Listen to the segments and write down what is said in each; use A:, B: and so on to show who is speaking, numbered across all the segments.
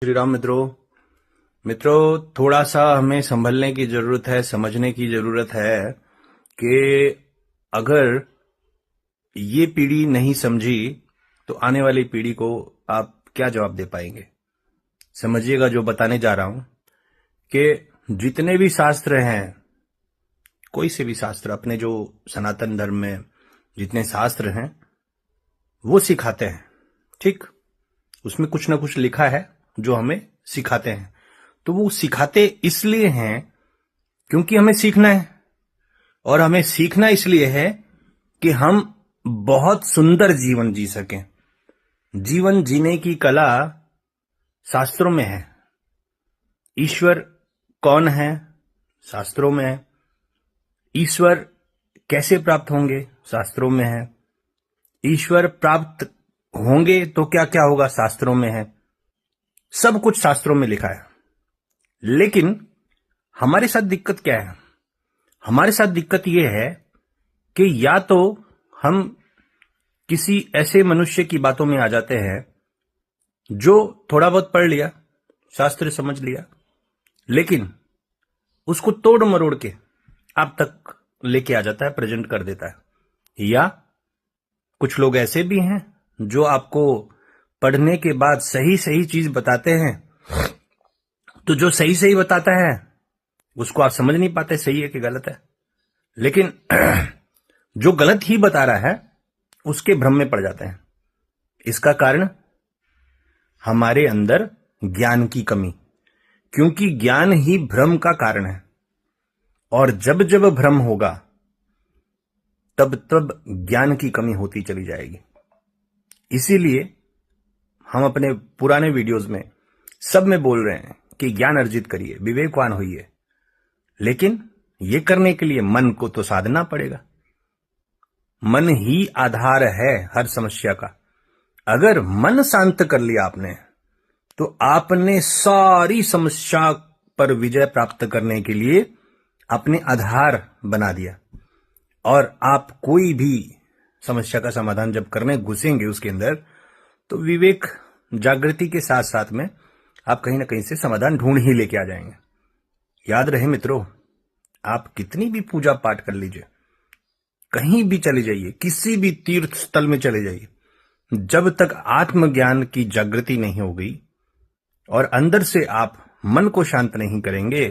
A: श्री राम मित्रों थोड़ा सा हमें संभलने की जरूरत है, समझने की जरूरत है कि अगर ये पीढ़ी नहीं समझी तो आने वाली पीढ़ी को आप क्या जवाब दे पाएंगे। समझिएगा जो बताने जा रहा हूं कि जितने भी शास्त्र हैं, कोई से भी शास्त्र, अपने जो सनातन धर्म में जितने शास्त्र हैं वो सिखाते हैं, ठीक, उसमें कुछ ना कुछ लिखा है जो हमें सिखाते हैं। तो वो सिखाते इसलिए हैं क्योंकि हमें सीखना है, और हमें सीखना इसलिए है कि हम बहुत सुंदर जीवन जी सकें। जीवन जीने की कला शास्त्रों में है। ईश्वर कौन है, शास्त्रों में है। ईश्वर कैसे प्राप्त होंगे, शास्त्रों में है। ईश्वर प्राप्त होंगे तो क्या क्या होगा, शास्त्रों में है। सब कुछ शास्त्रों में लिखा है। लेकिन हमारे साथ दिक्कत क्या है? हमारे साथ दिक्कत यह है कि या तो हम किसी ऐसे मनुष्य की बातों में आ जाते हैं जो थोड़ा बहुत पढ़ लिया, शास्त्र समझ लिया, लेकिन उसको तोड़ मरोड़ के आप तक लेके आ जाता है, प्रेजेंट कर देता है। या कुछ लोग ऐसे भी हैं जो आपको पढ़ने के बाद सही सही चीज बताते हैं, तो जो सही सही बताता है उसको आप समझ नहीं पाते सही है कि गलत है। लेकिन जो गलत ही बता रहा है उसके भ्रम में पड़ जाते हैं। इसका कारण हमारे अंदर ज्ञान की कमी, क्योंकि ज्ञान ही भ्रम का कारण है। और जब जब भ्रम होगा तब तब ज्ञान की कमी होती चली जाएगी। इसीलिए हम अपने पुराने वीडियोस में सब में बोल रहे हैं कि ज्ञान अर्जित करिए, विवेकवान होइए। लेकिन यह करने के लिए मन को तो साधना पड़ेगा। मन ही आधार है हर समस्या का। अगर मन शांत कर लिया आपने तो आपने सारी समस्या पर विजय प्राप्त करने के लिए अपने आधार बना दिया। और आप कोई भी समस्या का समाधान जब करने घुसेंगे उसके अंदर, तो विवेक जागृति के साथ साथ में आप कहीं ना कहीं से समाधान ढूंढ ही लेके आ जाएंगे। याद रहे मित्रों, आप कितनी भी पूजा पाठ कर लीजिए, कहीं भी चले जाइए, किसी भी तीर्थ स्थल में चले जाइए, जब तक आत्मज्ञान की जागृति नहीं हो गई और अंदर से आप मन को शांत नहीं करेंगे,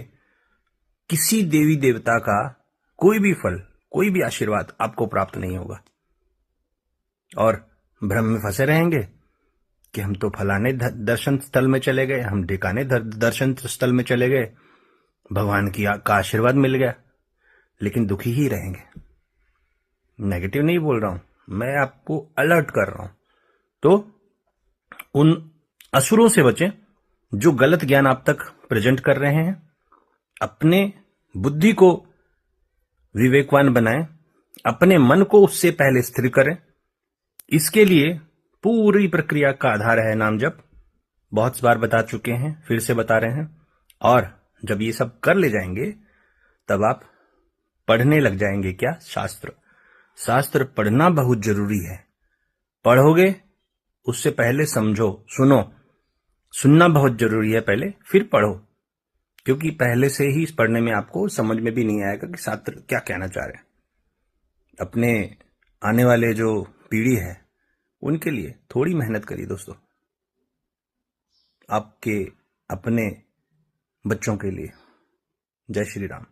A: किसी देवी देवता का कोई भी फल, कोई भी आशीर्वाद आपको प्राप्त नहीं होगा। और भ्रम में फंसे रहेंगे कि हम तो फलाने दर्शन स्थल में चले गए, हम ढिकाने दर्शन स्थल में चले गए, भगवान का आशीर्वाद मिल गया, लेकिन दुखी ही रहेंगे। नेगेटिव नहीं बोल रहा हूं, मैं आपको अलर्ट कर रहा हूं। तो उन असुरों से बचें जो गलत ज्ञान आप तक प्रेजेंट कर रहे हैं। अपने बुद्धि को विवेकवान बनाएं, अपने मन को उससे पहले स्थिर करें। इसके लिए पूरी प्रक्रिया का आधार है नाम जप। बहुत बार बता चुके हैं, फिर से बता रहे हैं। और जब ये सब कर ले जाएंगे तब आप पढ़ने लग जाएंगे। क्या? शास्त्र। शास्त्र पढ़ना बहुत जरूरी है। पढ़ोगे उससे पहले समझो, सुनो। सुनना बहुत जरूरी है पहले, फिर पढ़ो, क्योंकि पहले से ही पढ़ने में आपको समझ में भी नहीं आएगा कि शास्त्र क्या कहना चाह रहे हैं। अपने आने वाले जो पीढ़ी है उनके लिए थोड़ी मेहनत करिए दोस्तों, आपके अपने बच्चों के लिए। जय श्री राम।